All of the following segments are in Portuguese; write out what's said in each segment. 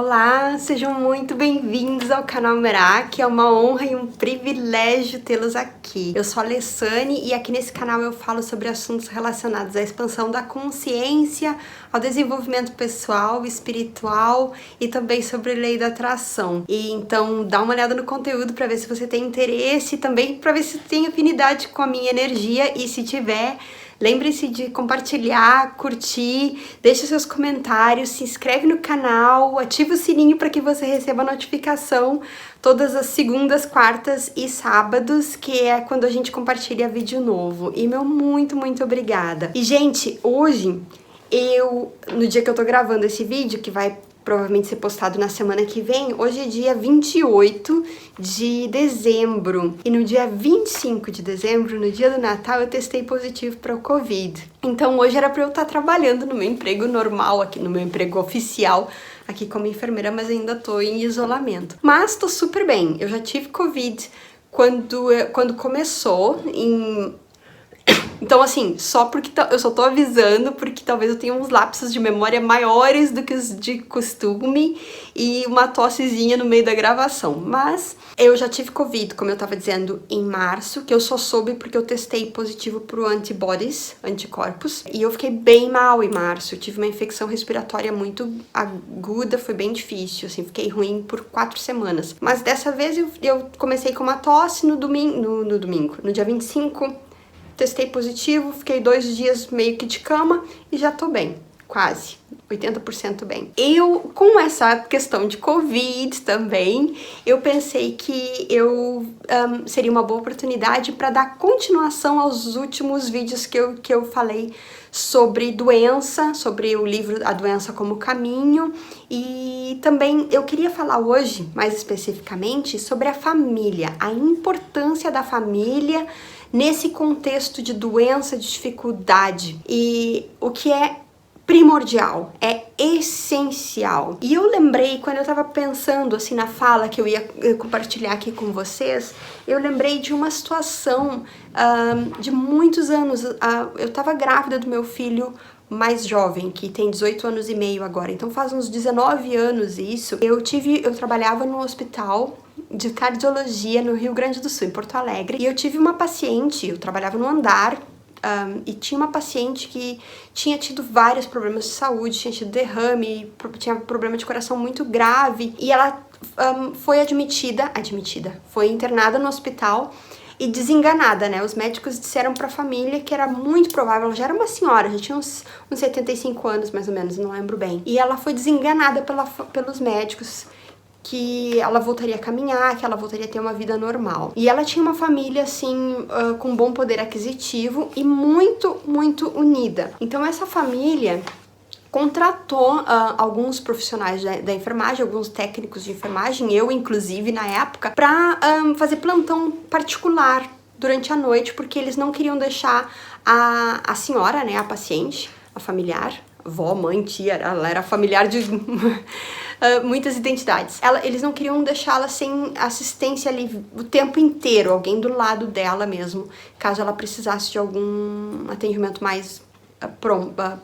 Olá, sejam muito bem-vindos ao canal Merak, é uma honra e um privilégio tê-los aqui. Eu sou a Alessane e aqui nesse canal eu falo sobre assuntos relacionados à expansão da consciência, ao desenvolvimento pessoal, espiritual e também sobre lei da atração. E então dá uma olhada no conteúdo para ver se você tem interesse e também para ver se tem afinidade com a minha energia, e se tiver, lembre-se de compartilhar, curtir, deixe seus comentários, se inscreve no canal, ativa o sininho para que você receba a notificação todas as segundas, quartas e sábados, que é quando a gente compartilha vídeo novo. E meu muito obrigada. E gente, hoje no dia que eu tô gravando esse vídeo, que vai provavelmente ser postado na semana que vem, hoje é dia 28 de dezembro. E no dia 25 de dezembro, no dia do Natal, eu testei positivo para o Covid. Então hoje era para eu estar trabalhando no meu emprego normal, aqui no meu emprego oficial, aqui como enfermeira, mas ainda tô em isolamento. Mas tô super bem. Eu já tive Covid quando começou em... Então, assim, só porque eu só tô avisando porque talvez eu tenha uns lapsos de memória maiores do que os de costume e uma tossezinha no meio da gravação. Mas eu já tive Covid, como eu tava dizendo, em março, que eu só soube porque eu testei positivo pro antibodies, anticorpos, e eu fiquei bem mal em março. Eu tive uma infecção respiratória muito aguda, foi bem difícil, assim, fiquei ruim por 4 semanas. Mas dessa vez eu comecei com uma tosse no dia 25, testei positivo, fiquei 2 dias meio que de cama e já tô bem, quase 80% bem. Eu, com essa questão de Covid também, eu pensei que seria uma boa oportunidade para dar continuação aos últimos vídeos que eu falei sobre doença, sobre o livro A Doença como Caminho, e também eu queria falar hoje, mais especificamente, sobre a família, a importância da família nesse contexto de doença, de dificuldade, e o que é primordial, é essencial. E eu lembrei, quando eu tava pensando assim na fala que eu ia compartilhar aqui com vocês, eu lembrei de uma situação de muitos anos. Eu tava grávida do meu filho mais jovem, que tem 18 anos e meio agora, então faz uns 19 anos isso. Eu trabalhava no hospital de cardiologia no Rio Grande do Sul, em Porto Alegre, e eu tive uma paciente, eu trabalhava no andar, e tinha uma paciente que tinha tido vários problemas de saúde, tinha tido derrame, tinha problema de coração muito grave, e ela foi foi internada no hospital e desenganada, né? Os médicos disseram pra família que era muito provável, ela já era uma senhora, já tinha uns 75 anos mais ou menos, não lembro bem, e ela foi desenganada pelos médicos, que ela voltaria a caminhar, que ela voltaria a ter uma vida normal. E ela tinha uma família, assim, com bom poder aquisitivo e muito unida. Então essa família contratou alguns profissionais da enfermagem, alguns técnicos de enfermagem, eu inclusive na época, pra fazer plantão particular durante a noite, porque eles não queriam deixar a senhora, né, a paciente, a familiar, avó, mãe, tia, ela era familiar de muitas identidades. Eles não queriam deixá-la sem assistência ali o tempo inteiro, alguém do lado dela mesmo, caso ela precisasse de algum atendimento mais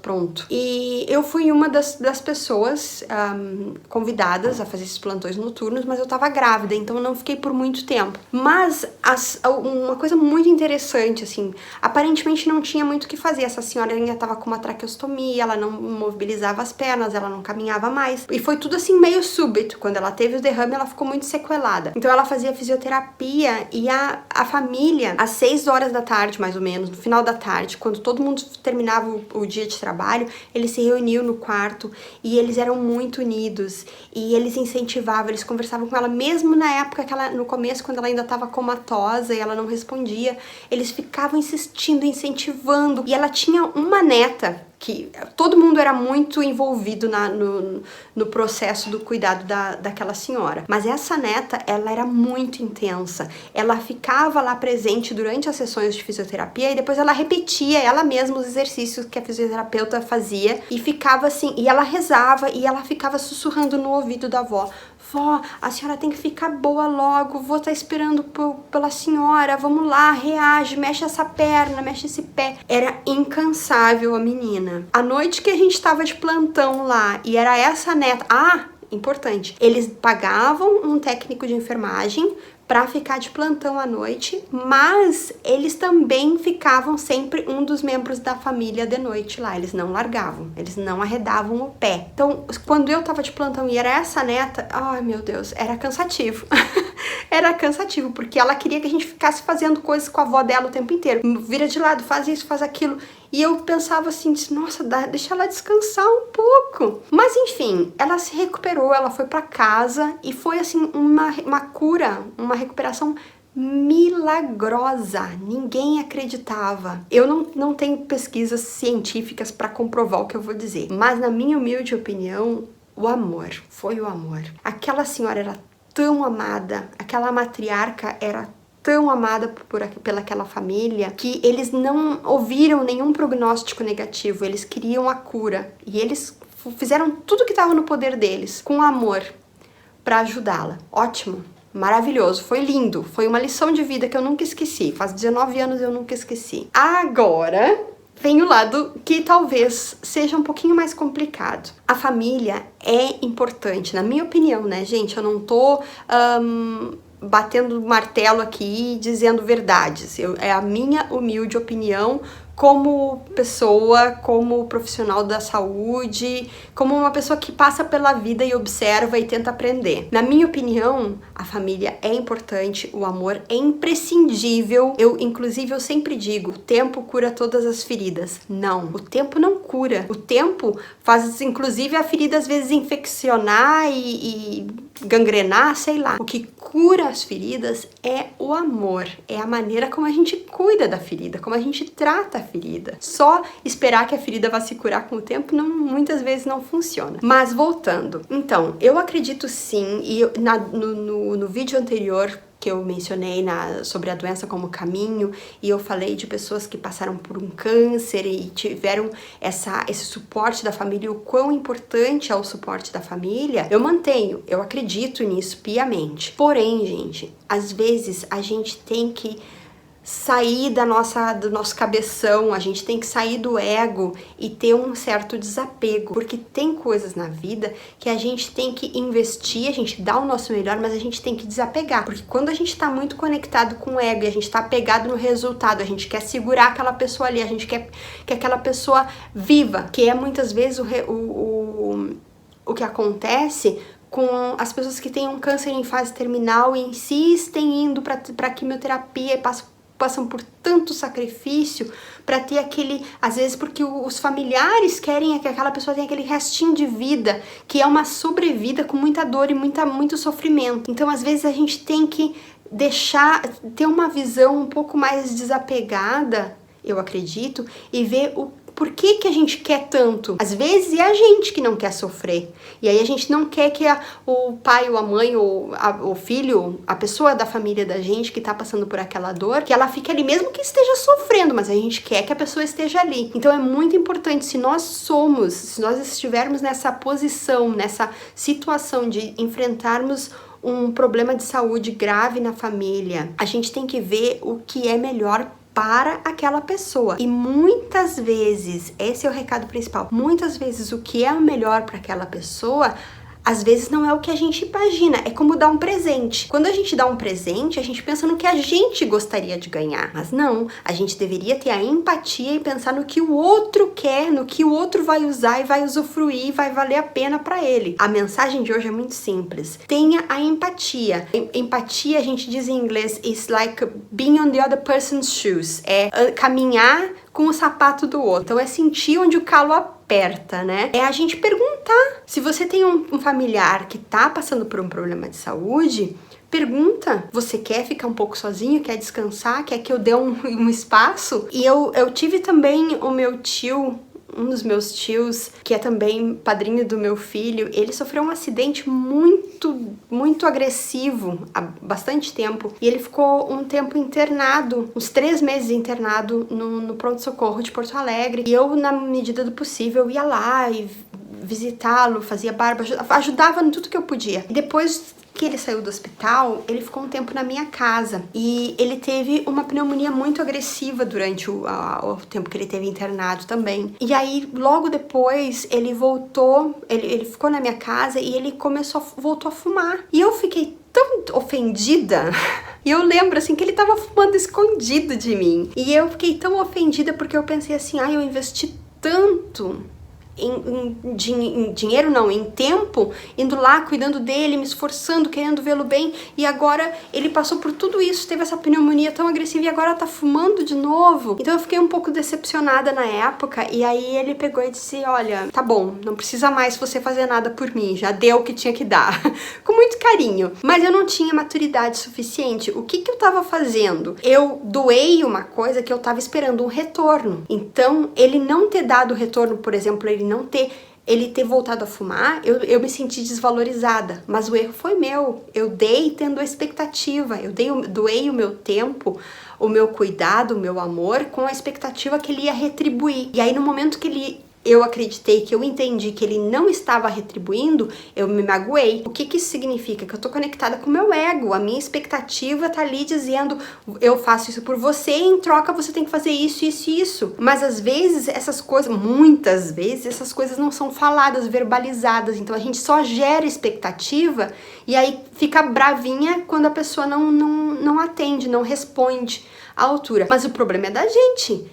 pronto. E eu fui uma das pessoas convidadas a fazer esses plantões noturnos, mas eu tava grávida, então eu não fiquei por muito tempo. Mas uma coisa muito interessante, assim, aparentemente não tinha muito o que fazer. Essa senhora ainda tava com uma traqueostomia, ela não mobilizava as pernas, ela não caminhava mais. E foi tudo assim meio súbito. Quando ela teve o derrame, ela ficou muito sequelada. Então ela fazia fisioterapia, e a família, às 6 horas da tarde, mais ou menos, no final da tarde, quando todo mundo terminava o dia de trabalho, eles se reuniam no quarto e eles eram muito unidos, e eles incentivavam, eles conversavam com ela, mesmo na época que no começo, quando ela ainda estava comatosa e ela não respondia, eles ficavam insistindo, incentivando. E ela tinha uma neta que todo mundo era muito envolvido no processo do cuidado daquela senhora. Mas essa neta, ela era muito intensa. Ela ficava lá presente durante as sessões de fisioterapia e depois ela repetia ela mesma os exercícios que a fisioterapeuta fazia e ficava assim, e ela rezava e ela ficava sussurrando no ouvido da avó: vó, a senhora tem que ficar boa logo, vou estar esperando pela senhora, vamos lá, reage, mexe essa perna, mexe esse pé. Era incansável a menina. A noite que a gente tava de plantão lá, e era essa neta... importante. Eles pagavam um técnico de enfermagem para ficar de plantão à noite, mas eles também ficavam sempre um dos membros da família de noite lá, eles não largavam, eles não arredavam o pé. Então, quando eu tava de plantão e era essa neta, ai meu Deus, era cansativo. Era cansativo, porque ela queria que a gente ficasse fazendo coisas com a avó dela o tempo inteiro. Vira de lado, faz isso, faz aquilo. E eu pensava assim, nossa, deixa ela descansar um pouco. Mas enfim, ela se recuperou, ela foi pra casa e foi assim uma cura, uma recuperação milagrosa. Ninguém acreditava. Eu não tenho pesquisas científicas para comprovar o que eu vou dizer, mas na minha humilde opinião, o amor, foi o amor. Aquela senhora era tão amada, aquela matriarca era tão amada pelaquela família, que eles não ouviram nenhum prognóstico negativo, eles queriam a cura, e eles fizeram tudo que estava no poder deles, com amor, para ajudá-la. Ótimo, maravilhoso, foi lindo, foi uma lição de vida que eu nunca esqueci, faz 19 anos eu nunca esqueci. Agora vem o lado que talvez seja um pouquinho mais complicado. A família é importante, na minha opinião, né, gente? Eu não tô batendo martelo aqui dizendo verdades. É a minha humilde opinião como pessoa, como profissional da saúde, como uma pessoa que passa pela vida e observa e tenta aprender. Na minha opinião, a família é importante, o amor é imprescindível. Inclusive, eu sempre digo, o tempo cura todas as feridas. Não, o tempo não cura. O tempo faz, inclusive, a ferida às vezes infeccionar e gangrenar, sei lá. O que cura as feridas é o amor, é a maneira como a gente cuida da ferida, como a gente trata a ferida. Só esperar que a ferida vá se curar com o tempo muitas vezes não funciona. Mas voltando, então, eu acredito sim, e no vídeo anterior que eu mencionei sobre a doença como caminho, e eu falei de pessoas que passaram por um câncer e tiveram esse suporte da família, o quão importante é o suporte da família, eu acredito nisso piamente. Porém, gente, às vezes a gente tem que sair do nosso cabeção, a gente tem que sair do ego e ter um certo desapego, porque tem coisas na vida que a gente tem que investir, a gente dá o nosso melhor, mas a gente tem que desapegar, porque quando a gente tá muito conectado com o ego e a gente tá apegado no resultado, a gente quer segurar aquela pessoa ali, a gente quer que aquela pessoa viva, que é muitas vezes o que acontece com as pessoas que têm um câncer em fase terminal e insistem indo para quimioterapia e passam por tanto sacrifício para ter às vezes porque os familiares querem que aquela pessoa tenha aquele restinho de vida, que é uma sobrevida com muita dor e muito sofrimento. Então, às vezes, a gente tem que ter uma visão um pouco mais desapegada, eu acredito, e ver por que a gente quer tanto? Às vezes é a gente que não quer sofrer. E aí a gente não quer que o pai ou a mãe ou o filho, a pessoa da família da gente que tá passando por aquela dor, que ela fique ali mesmo que esteja sofrendo, mas a gente quer que a pessoa esteja ali. Então é muito importante, se nós estivermos nessa posição, nessa situação de enfrentarmos um problema de saúde grave na família, a gente tem que ver o que é melhor para aquela pessoa. E muitas vezes, esse é o recado principal, muitas vezes o que é o melhor para aquela pessoa, às vezes não é o que a gente imagina, é como dar um presente. Quando a gente dá um presente, a gente pensa no que a gente gostaria de ganhar, mas não, a gente deveria ter a empatia e pensar no que o outro quer, no que o outro vai usar e vai usufruir, vai valer a pena para ele. A mensagem de hoje é muito simples. Tenha a empatia. Empatia, a gente diz em inglês, is like being on the other person's shoes. É caminhar com o sapato do outro. Então é sentir onde o calo aperta, né? É a gente perguntar. Se você tem um familiar que tá passando por um problema de saúde, pergunta, você quer ficar um pouco sozinho? Quer descansar? Quer que eu dê um espaço? E eu tive também o meu tio, um dos meus tios, que é também padrinho do meu filho, ele sofreu um acidente muito agressivo há bastante tempo. E ele ficou um tempo internado, uns 3 meses internado no pronto-socorro de Porto Alegre. E eu, na medida do possível, ia lá e visitá-lo, fazia barba, ajudava em tudo que eu podia. E depois que ele saiu do hospital, ele ficou um tempo na minha casa e ele teve uma pneumonia muito agressiva durante o tempo que ele teve internado também. E aí, logo depois, ele voltou, ele ficou na minha casa e ele voltou a fumar. E eu fiquei tão ofendida. E eu lembro, assim, que ele tava fumando escondido de mim. E eu fiquei tão ofendida porque eu pensei assim, eu investi tanto em dinheiro não, em tempo, indo lá, cuidando dele, me esforçando, querendo vê-lo bem, e agora ele passou por tudo isso, teve essa pneumonia tão agressiva e agora tá fumando de novo. Então eu fiquei um pouco decepcionada na época, e aí ele pegou e disse, olha, tá bom, não precisa mais você fazer nada por mim, já deu o que tinha que dar. Com muito carinho. Mas eu não tinha maturidade suficiente. O que eu tava fazendo? Eu doei uma coisa que eu tava esperando um retorno. Então, ele não ter dado o retorno, por exemplo, ele ter voltado a fumar, eu me senti desvalorizada, mas o erro foi meu. Eu dei tendo a expectativa, doei o meu tempo, o meu cuidado, o meu amor, com a expectativa que ele ia retribuir. E aí no momento que eu acreditei, que eu entendi que ele não estava retribuindo, eu me magoei. O que isso significa? Que eu tô conectada com o meu ego, a minha expectativa tá ali dizendo, eu faço isso por você, em troca você tem que fazer isso, isso e isso. Mas às vezes essas coisas, muitas vezes, essas coisas não são faladas, verbalizadas, então a gente só gera expectativa e aí fica bravinha quando a pessoa não atende, não responde à altura. Mas o problema é da gente.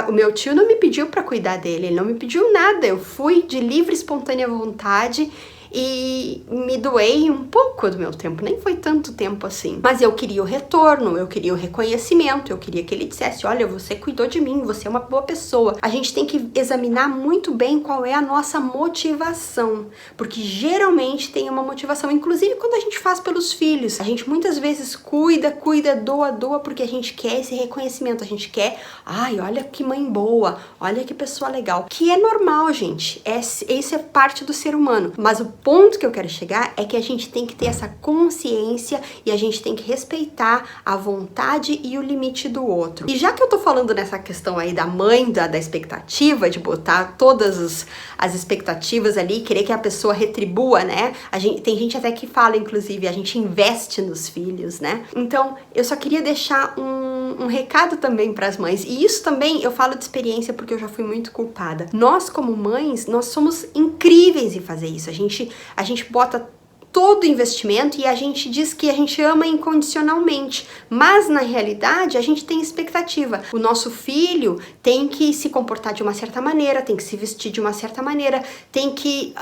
O meu tio não me pediu para cuidar dele, ele não me pediu nada, eu fui de livre, espontânea vontade e me doei um pouco do meu tempo, nem foi tanto tempo assim. Mas eu queria o retorno, eu queria o reconhecimento, eu queria que ele dissesse, olha, você cuidou de mim, você é uma boa pessoa. A gente tem que examinar muito bem qual é a nossa motivação, porque geralmente tem uma motivação, inclusive quando a gente faz pelos filhos. A gente muitas vezes cuida, doa, porque a gente quer esse reconhecimento, a gente quer, olha que mãe boa, olha que pessoa legal, que é normal, gente, isso é parte do ser humano, mas o ponto que eu quero chegar é que a gente tem que ter essa consciência e a gente tem que respeitar a vontade e o limite do outro. E já que eu tô falando nessa questão aí da mãe, da expectativa, de botar todas as expectativas ali, querer que a pessoa retribua, né? Tem gente até que fala, inclusive, a gente investe nos filhos, né? Então, eu só queria deixar um recado também para as mães. E isso também eu falo de experiência porque eu já fui muito culpada. Nós, como mães, nós somos incríveis em fazer isso. A gente bota todo o investimento e a gente diz que a gente ama incondicionalmente, mas na realidade a gente tem expectativa. O nosso filho tem que se comportar de uma certa maneira, tem que se vestir de uma certa maneira, tem que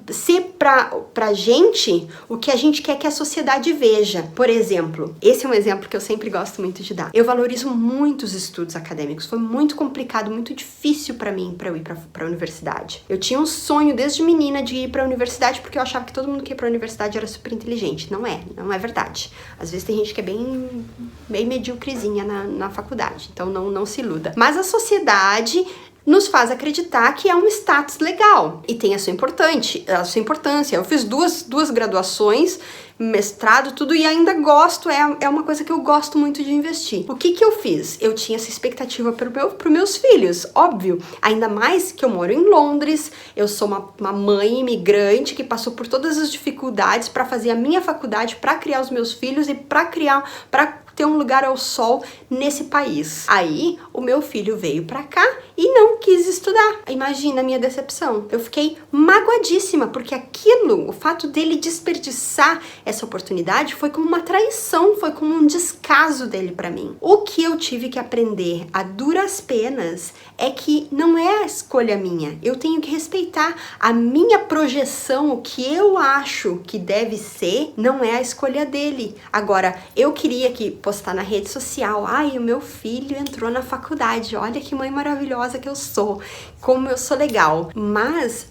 ser pra gente o que a gente quer que a sociedade veja. Por exemplo, esse é um exemplo que eu sempre gosto muito de dar. Eu valorizo muito os estudos acadêmicos, foi muito complicado, muito difícil pra mim pra eu ir pra universidade. Eu tinha um sonho desde menina de ir pra universidade porque eu achava que todo mundo que ia pra universidade era super inteligente. Não é verdade. Às vezes tem gente que é bem medíocrezinha na faculdade, então não se iluda. Mas a sociedade nos faz acreditar que é um status legal e tem a sua importância. Eu fiz duas graduações, mestrado, tudo, e ainda gosto, é uma coisa que eu gosto muito de investir. O que eu fiz? Eu tinha essa expectativa para meus filhos, óbvio, ainda mais que eu moro em Londres, eu sou uma mãe imigrante que passou por todas as dificuldades para fazer a minha faculdade, para criar os meus filhos e para ter um lugar ao sol nesse país. Aí, o meu filho veio pra cá e não quis estudar. Imagina a minha decepção. Eu fiquei magoadíssima, porque o fato dele desperdiçar essa oportunidade foi como uma traição, foi como um descaso dele pra mim. O que eu tive que aprender a duras penas é que não é a escolha minha. Eu tenho que respeitar a minha projeção, o que eu acho que deve ser, não é a escolha dele. Agora, eu queria postar na rede social, o meu filho entrou na faculdade, olha que mãe maravilhosa que eu sou, como eu sou legal. Mas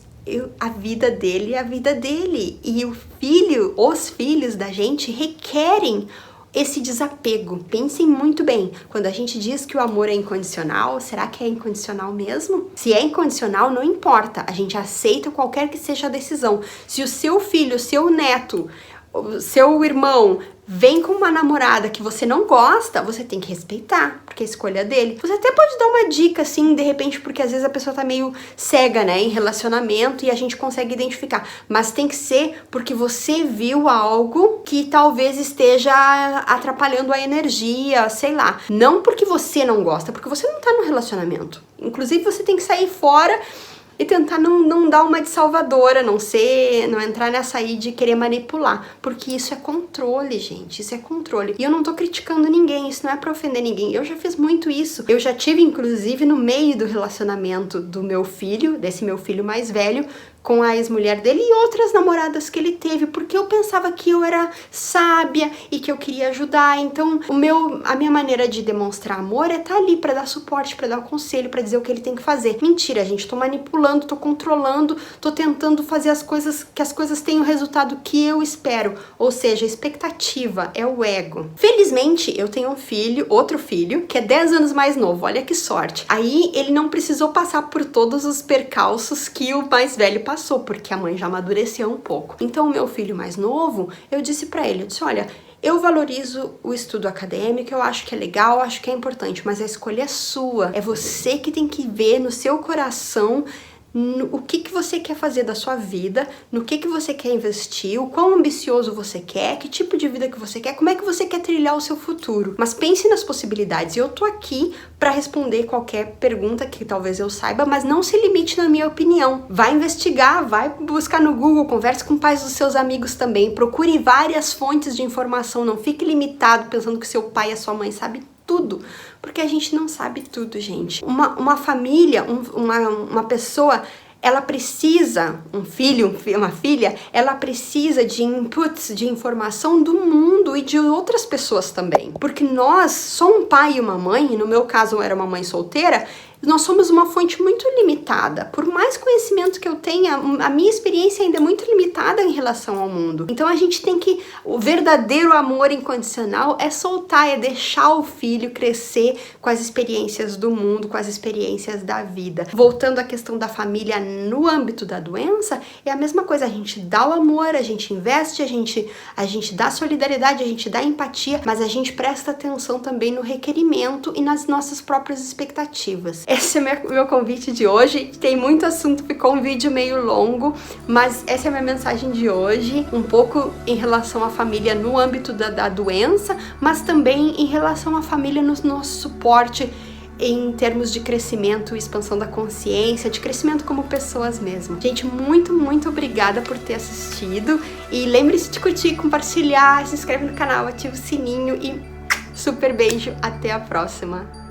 a vida dele é a vida dele, e os filhos da gente requerem esse desapego. Pensem muito bem, quando a gente diz que o amor é incondicional, será que é incondicional mesmo? Se é incondicional, não importa, a gente aceita qualquer que seja a decisão. Se o seu filho, o seu neto, o seu irmão vem com uma namorada que você não gosta, você tem que respeitar, porque é a escolha dele. Você até pode dar uma dica, assim, de repente, porque às vezes a pessoa tá meio cega, né, em relacionamento e a gente consegue identificar. Mas tem que ser porque você viu algo que talvez esteja atrapalhando a energia, sei lá. Não porque você não gosta, porque você não tá no relacionamento. Inclusive, você tem que sair fora e tentar não dar uma de salvadora, não entrar nessa aí de querer manipular, porque isso é controle, gente, isso é controle. E eu não tô criticando ninguém, isso não é pra ofender ninguém, eu já fiz muito isso. Eu já tive, inclusive, no meio do relacionamento do meu filho, desse meu filho mais velho, com a ex-mulher dele e outras namoradas que ele teve, porque eu pensava que eu era sábia e que eu queria ajudar. Então, a minha maneira de demonstrar amor é estar ali pra dar suporte, pra dar o conselho, pra dizer o que ele tem que fazer. Mentira, gente, tô manipulando, tô controlando, tô tentando fazer que as coisas tenham o resultado que eu espero. Ou seja, a expectativa é o ego. Felizmente, eu tenho um filho, outro filho, que é 10 anos mais novo, olha que sorte. Aí, ele não precisou passar por todos os percalços que o mais velho passou, porque a mãe já amadureceu um pouco. Então, o meu filho mais novo, eu disse pra ele, eu disse, olha, eu valorizo o estudo acadêmico, eu acho que é legal, eu acho que é importante, mas a escolha é sua. É você que tem que ver no seu coração o que você quer fazer da sua vida, no que você quer investir, o quão ambicioso você quer, que tipo de vida que você quer, como é que você quer trilhar o seu futuro. Mas pense nas possibilidades, e eu tô aqui para responder qualquer pergunta que talvez eu saiba, mas não se limite na minha opinião. Vai investigar, vai buscar no Google, converse com pais dos seus amigos também, procure várias fontes de informação, não fique limitado pensando que seu pai e a sua mãe sabem tudo, porque a gente não sabe tudo, gente. Uma família, uma pessoa, ela precisa, um filho, uma filha, ela precisa de inputs, de informação do mundo e de outras pessoas também. Porque nós, só um pai e uma mãe, e no meu caso eu era uma mãe solteira, nós somos uma fonte muito limitada. Por mais conhecimento que eu tenha, a minha experiência ainda é muito limitada em relação ao mundo. Então a gente tem que... O verdadeiro amor incondicional é soltar, é deixar o filho crescer com as experiências do mundo, com as experiências da vida. Voltando à questão da família no âmbito da doença, é a mesma coisa. A gente dá o amor, a gente investe, a gente dá solidariedade, a gente dá empatia, mas a gente presta atenção também no requerimento e nas nossas próprias expectativas. Esse é meu convite de hoje. Tem muito assunto, ficou um vídeo meio longo, mas essa é a minha mensagem de hoje, um pouco em relação à família no âmbito da doença, mas também em relação à família no nosso suporte em termos de crescimento e expansão da consciência, de crescimento como pessoas mesmo. Gente, muito, muito obrigada por ter assistido e lembre-se de curtir, compartilhar, se inscreve no canal, ativa o sininho e super beijo, até a próxima!